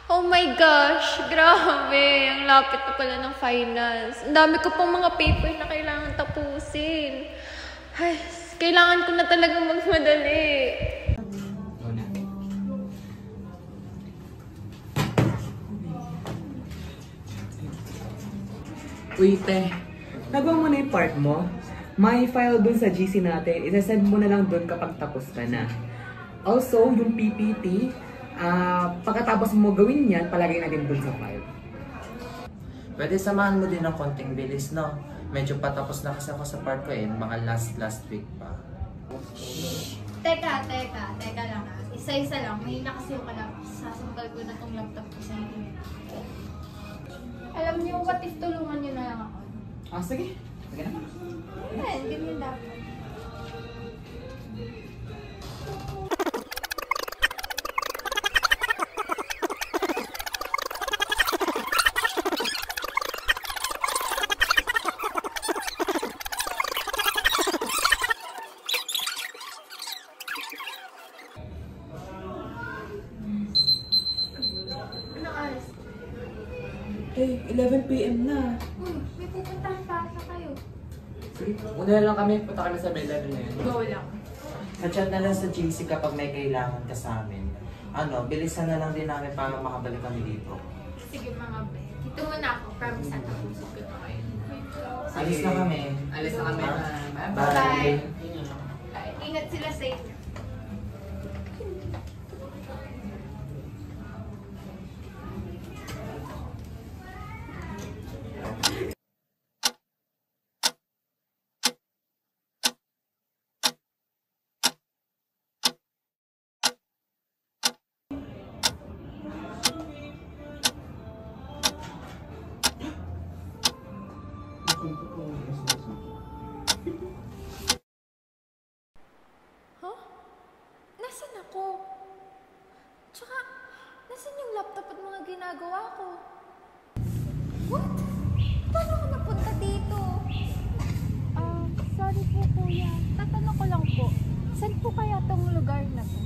Oh my gosh, grabe. Ang lapit na pala ng finals. Ang dami ko pang mga paper na kailangan tapusin. Ay, kailangan ko na talagang magmadali. Uy, te. Nagawa mo na yung part mo? May file dun sa GC natin. Isasend mo na lang dun kapag tapos ka na. Also, yung PPT, pagkatapos mo gawin yan, palagay na din dun sa file. Pwede samahan mo din ng konting bilis, no? Medyo patapos na kasi ako sa part ko mga last week pa. Teka lang ha. Isa-isa lang. May nakasiyo ka lang. Sasampal ko na tong laptop ko sa inyo. Alam niyo, what if tulungan niyo na lang ako? Sige. Sige na. Ganyan dapat. Hey, 11 PM na. May pupuntahan pa ata kayo. Sige, una lang kami. Punta kami sa Bellevue na yun. Go lang. Chat na lang sa GC kapag may kailangan ka sa amin. Bilisan na lang din namin para makabalik kami dito. Sige mga be. Dito muna ako. Promise na tapos ko na kayo. Alis na kami. Alis na kami. Bye. Ingat sila sa inyo. Huh? Nasaan ako? Tsaka, nasaan yung laptop at mga ginagawa ko? What? Paano ako napunta dito? Sorry po kuya. Tatanong ko lang po. Saan po kaya tong lugar na to?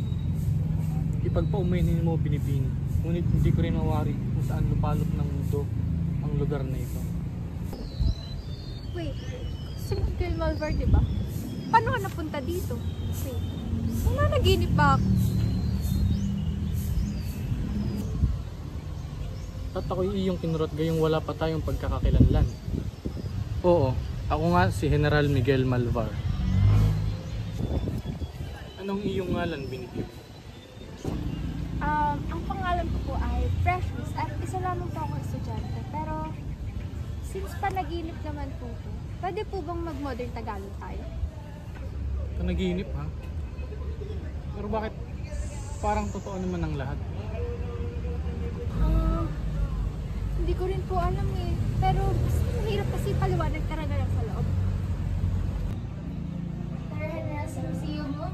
Ipagpaumainin mo binibini. Ngunit hindi ko rin mawari kung saan lupalop ng mundo ang lugar na ito. Wait, si Miguel Malvar, diba? Paano ka napunta dito? Wait, nanaginip ba ako? At ako'y iyong kinurot gayong wala pa tayong pagkakakilanlan. Oo, ako nga si General Miguel Malvar. Anong iyong ngalan, binibini? Ang pangalan ko po ay Precious at isa lamang po akong estudyante. Pero, since panaginip naman po ito, pwede po bang mag-modern Tagalog tayo? Panaginip, ha? Pero bakit parang totoo naman ang lahat? Hindi ko rin po alam eh. Pero, mas mahirap kasi paliwanag ka na lang sa loob. Tara na sa museum mo.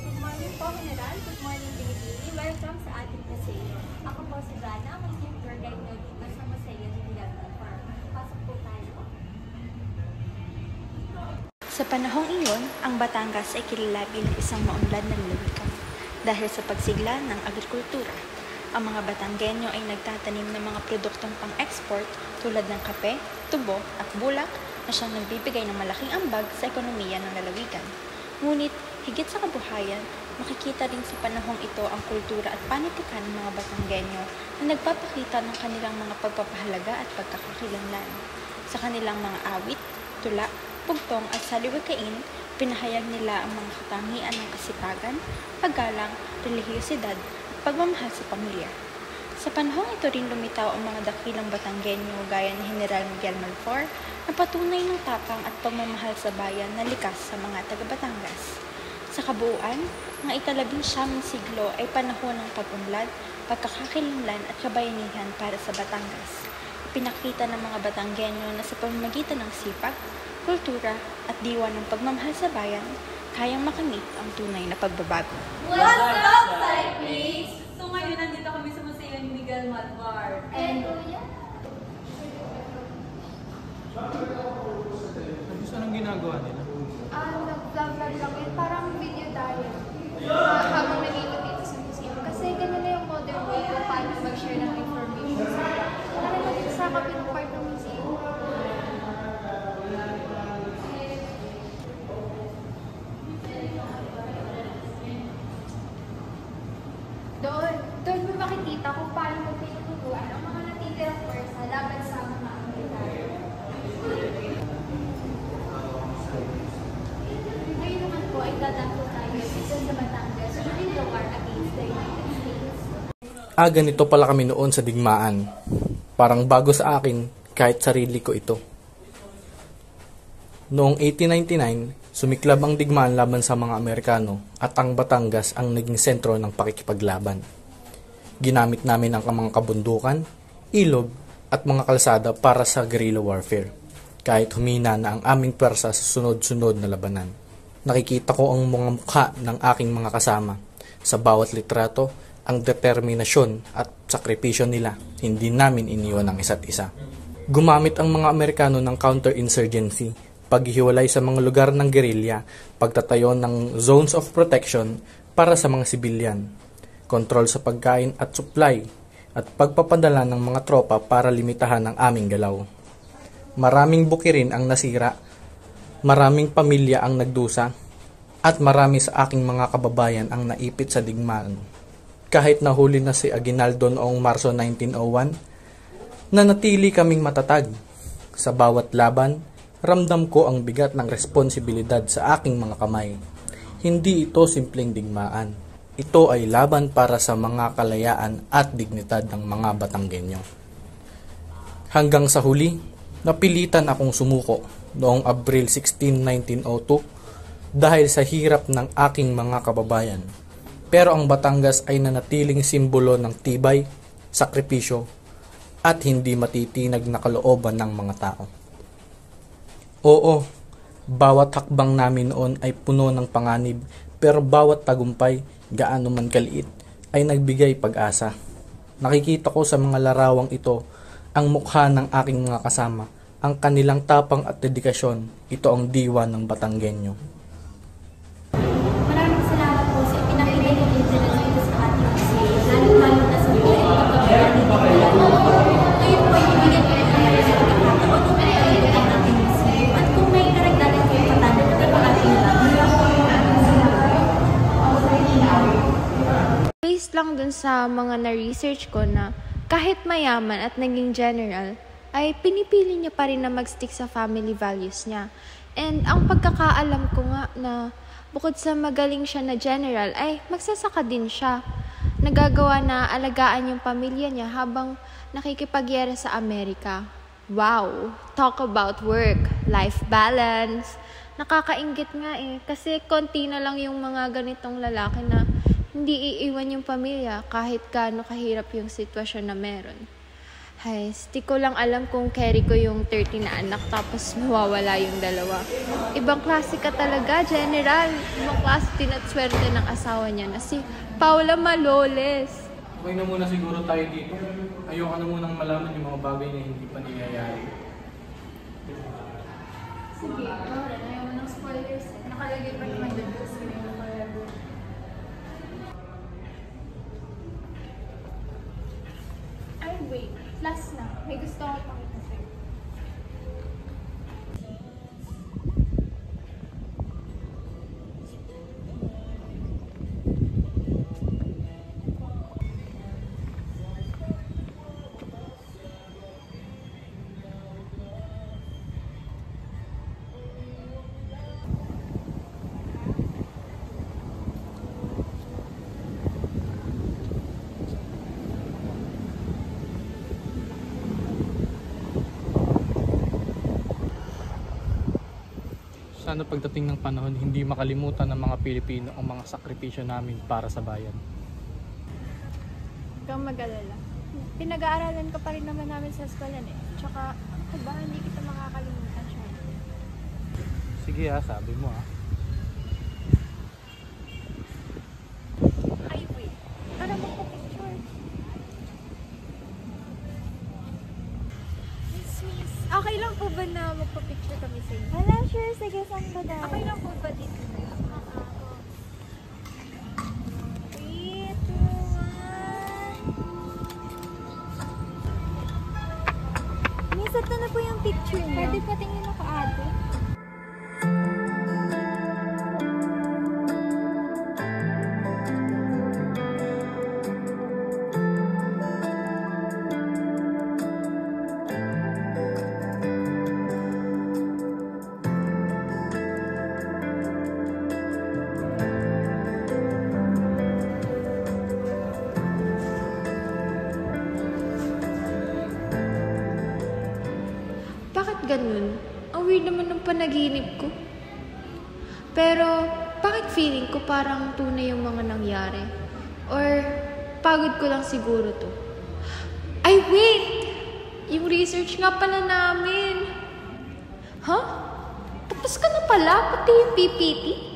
Good morning po, General. Good morning, Binibini. Welcome sa ating museo. Ako po si Rana, magiging tour guide nyo dito sa museo ng Miguel Farm. Pasok po tayo. Sa panahong iyon, ang Batangas ay kilala bilang isang maunlad na lalawigan dahil sa pagsigla ng agrikultura. Ang mga Batanggenyo ay nagtatanim ng mga produktong pang-export tulad ng kape, tubo at bulak na siyang nagbibigay ng malaking ambag sa ekonomiya ng lalawigan. Ngunit, higit sa kabuhayan, makikita rin sa panahong ito ang kultura at panitikan ng mga Batanggenyo na nagpapakita ng kanilang mga pagpapahalaga at pagkakakilanlan. Sa kanilang mga awit, tula, pugtong at saliwikain, pinahayag nila ang mga katangian ng kasipagan, paggalang, relihiyosidad at pagmamahal sa pamilya. Sa panahong ito rin lumitaw ang mga dakilang Batanggenyo gaya ni General Miguel Malvar na patunay ng tapang at pagmamahal sa bayan na likas sa mga taga-Batangas. Sa kabuuan, ang ika-19 siglo ay panahon ng pag-unlad, pagkakakilanlan at kabayanihan para sa Batangas. Pinakita ng mga Batanggenyo na sa pamamagitan ng sipag, kultura at diwa ng pagmamahal sa bayan, kayang makamit ang tunay na pagbabago. What's up, cyclists? So ngayon nandito kami sa Museo ni Miguel Malvar. And kuya? Anong ginagawa nila? Nag-vlog lang yun. Parang video tayo. kami ng part ng museum. Doon mo makikita kung paano mo tinuturuan ang mga natitirang pwersa laban sa mga Amerikano. Ngayon naman po ay dadako tayo dito sa Batangas during the war against the United States. Ganito pala kami noon sa digmaan. Parang bago sa akin kahit sarili ko ito. Noong 1899, sumiklab ang digmaan laban sa mga Amerikano at ang Batangas ang naging sentro ng pakikipaglaban. Ginamit namin ang mga kabundukan, ilog at mga kalsada para sa guerrilla warfare. Kahit humina na ang aming pwersa sa sunod-sunod na labanan. Nakikita ko ang mga mukha ng aking mga kasama. Sa bawat litrato, ang determinasyon at sakripisyo nila, hindi namin iniwan ang isa't isa. Gumamit ang mga Amerikano ng counterinsurgency, paghihiwalay sa mga lugar ng guerrilla, pagtatayo ng zones of protection para sa mga sibilyan, kontrol sa pagkain at supply, at pagpapadala ng mga tropa para limitahan ang aming galaw. Maraming bukirin ang nasira, maraming pamilya ang nagdusa, at marami sa aking mga kababayan ang naipit sa digmaan. Kahit nahuli na si Aguinaldo noong Marso 1901, nanatili kaming matatag. Sa bawat laban, ramdam ko ang bigat ng responsibilidad sa aking mga kamay. Hindi ito simpleng digmaan. Ito ay laban para sa mga kalayaan at dignidad ng mga Batanggenyo. Hanggang sa huli, napilitan akong sumuko noong Abril 16, 1902 dahil sa hirap ng aking mga kababayan. Pero ang Batangas ay nanatiling simbolo ng tibay, sakripisyo, at hindi matitinag na kalooban ng mga tao. Oo, bawat hakbang namin noon ay puno ng panganib, pero bawat tagumpay, gaano man kaliit, ay nagbigay pag-asa. Nakikita ko sa mga larawang ito ang mukha ng aking mga kasama, ang kanilang tapang at dedikasyon. Ito ang diwa ng Batanggenyo. Maraming salamat po sa pinakilay ng internet dito sa ating museum, lalo-lalo na sa buhay ng pagkakaroon ng ngayon po, ibigyan ko rin naman sa pagkakataon ng pinakilay ng ating museum. At kung may karagdagan kayo patanong na may pang-ating Based lang dun sa mga na-research ko na kahit mayaman at naging general, ay pinipili niya pa rin na mag-stick sa family values niya. And ang pagkakaalam ko nga na bukod sa magaling siya na general, ay magsasaka din siya. Nagagawa na alagaan yung pamilya niya habang nakikipagyera sa Amerika. Wow! Talk about work, life balance. Nakakainggit nga kasi konti na lang yung mga ganitong lalaki na hindi iiwan yung pamilya kahit gaano kahirap yung sitwasyon na meron. Hay, di ko lang alam kung carry ko yung 30 na anak tapos mawawala yung dalawa. Ibang klase ka talaga, General. Ibang klase din at swerte ng asawa niya na si Paula Maloles. Okay na muna siguro tayo dito. Ayoko na munang malaman yung mga bagay na hindi pa nangyayari. Sige, ayaw mo ng spoilers. Nakalagay pa naman doon sa mga forever. Ay, wait. Last na. May gusto ko pakita sa'yo. Sana pagdating ng panahon, hindi makalimutan ng mga Pilipino ang mga sakripisyo namin para sa bayan. Huwag kang mag-alala. Pinag-aaralan ka pa rin naman namin sa eskwela Tsaka, ako ba, hindi kita makakalimutan siya. Sige sabi mo Ay, wait. Para magpa-picture. Miss, okay lang po ba na magpa-picture kami sa inyo? Wala, sure. Sige, saan ba dahil? Okay lang po ba dito? 3, 2, 1. yung picture niya. Pwede patingin ako, ate. Bakit ganun? Ang weird naman ng panaginip ko. Pero, bakit feeling ko parang tunay yung mga nangyari? Or, pagod ko lang siguro to? Ay, wait! Yung research nga pala namin. Huh? Tapos ka na pala, pati yung PPT?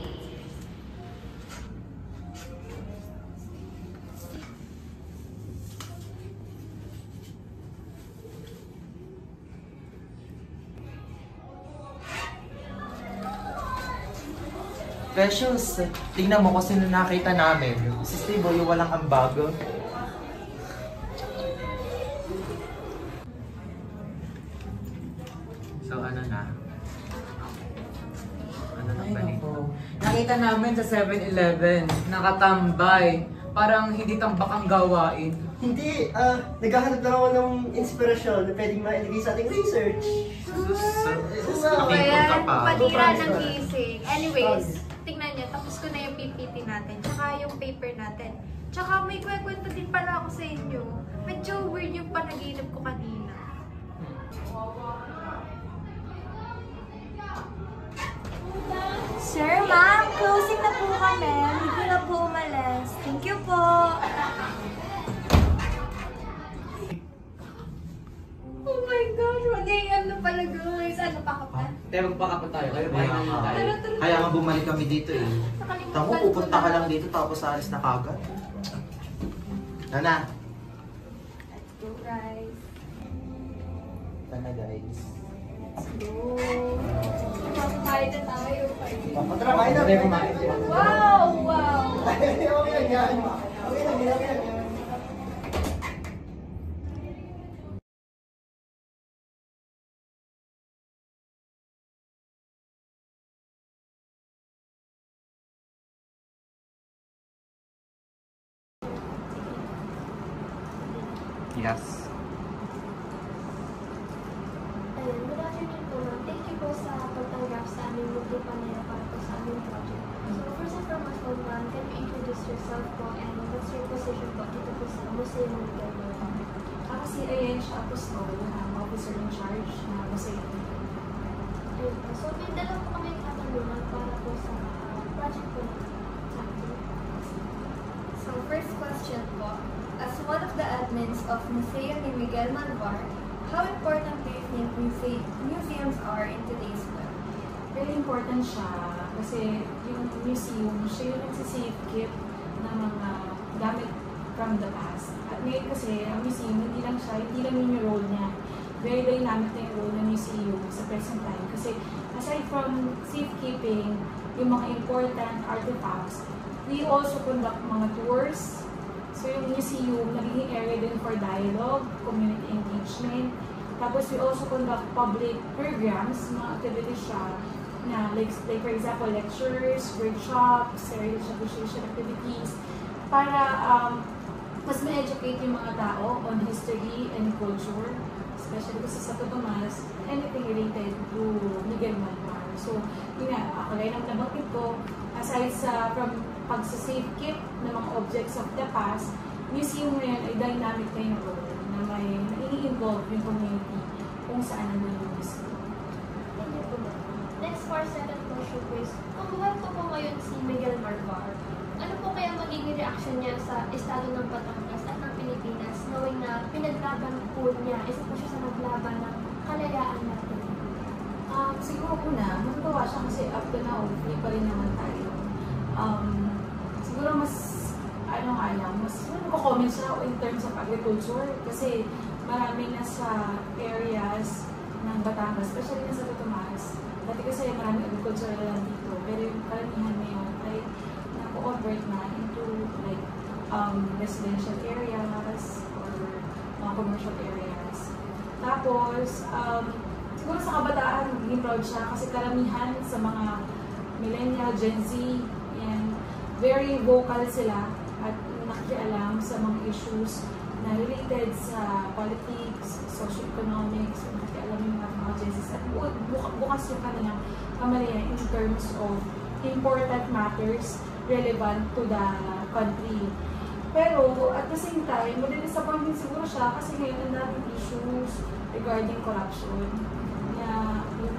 Precious, tingnan mo kasi nung nakita namin, si Steve yung walang ambago. So ano na? Ano na ba nito? Nakita namin sa 7-Eleven, nakatambay. Parang hindi tambak ang gawain. Hindi, naghahanap lang ako ng inspirasyon na pwedeng mailagay sa ating research. Nakipon ka pa. Patira ng gising. Anyways, tingnan niyo, tapos ko na yung PPT natin, tsaka yung paper natin. Tsaka may kwento din pala ako sa inyo. Medyo weird yung panaginip ko kanina. Sir, ma'am, closing na po kami. Hindi na po umalis. Thank you po. Oh my gosh, maging ano pala guys. Ano pa ka pa? Tayo magpakapa tayo. Kayo pa Kaya nga, tayo. kaya nga bumalik kami dito eh. Nakalimutan Tamo, ko pupunta na. ka lang dito tapos alis na kagad. Tana. Let's go guys. Tana guys. Let's go. Kumain na tayo. Tara, kain na. Tayo kumain. Wow! Wow! Okay lang yan. Okay lang yan. Yes. Ayun, good afternoon po, ma'am. Thank you po sa pagtanggap sa aming multi panel para po sa aming project. So, first and foremost po, ma'am, can you introduce yourself po and what's your position po dito po sa Museo ng Miguel? Ako si Ayensia Apostol, officer in charge na Museo. Ayun po. So, may dalawa po kami katanungan para po sa project po natin. So, first question po. As one of the admins of Museo ni Miguel Malvar, how important do you think museums are in today's world? Very important siya kasi yung museum, siya yung nagsisave keep ng mga gamit from the past. At ngayon kasi, ang museum, hindi lang yun yung role niya. Very dynamic na yung role ng museum sa present time. Kasi aside from safekeeping, yung mga important artifacts, we also conduct mga tours. So yung museum, nagiging area din for dialogue, community engagement. Tapos we also conduct public programs, mga activities siya, na like for example, lectures, workshops, heritage appreciation activities, para mas ma-educate yung mga tao on history and culture, especially kasi sa Tomas, anything related to Miguel Malvar. So, yun nga, ako rin ang nabanggit ko, aside from pagsa-safe keep ng mga objects of the past, museum ngayon ay dynamic na yung role na may nai-involve yung community kung saan naman yung museum. Thank you po, ma'am. Next for our second question is, kung buhay po ngayon si Miguel Malvar, ano po kaya magiging reaction niya sa estado ng Batangas at ng Pilipinas, knowing na pinaglaban po niya, isa po siya sa naglaban ng kalayaan natin? Siguro una, matutuwa siya kasi up to now, free pa rin naman tayo. Siguro mas, mas comment siya in terms of agriculture kasi marami na sa areas ng Batangas, especially na sa Tomas. Dati kasi marami agriculture lang dito, pero yung karamihan ngayon ay na-convert na into like residential areas or mga commercial areas. Tapos, siguro sa kabataan, magiging proud siya kasi karamihan sa mga millennial, Gen Z, yan, very vocal sila at nakikialam sa mga issues na related sa politics, socio-economics, nakikialam yung mga Gen Z at bukas yung kanilang kamalayan in terms of important matters relevant to the country. Pero at the same time, disappointed siguro siya kasi ngayon ang daming issues regarding corruption na yung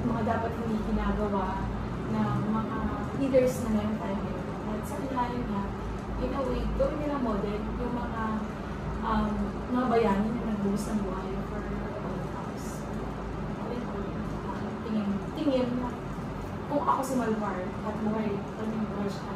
mga dapat hindi ginagawa ng mga leaders na meron tayo ngayon. At sa kanya na, in a way, gawin nila model yung mga bayani na nagbuhos ng buhay for all of us. Tingin na kung ako si Malvar at buhay siya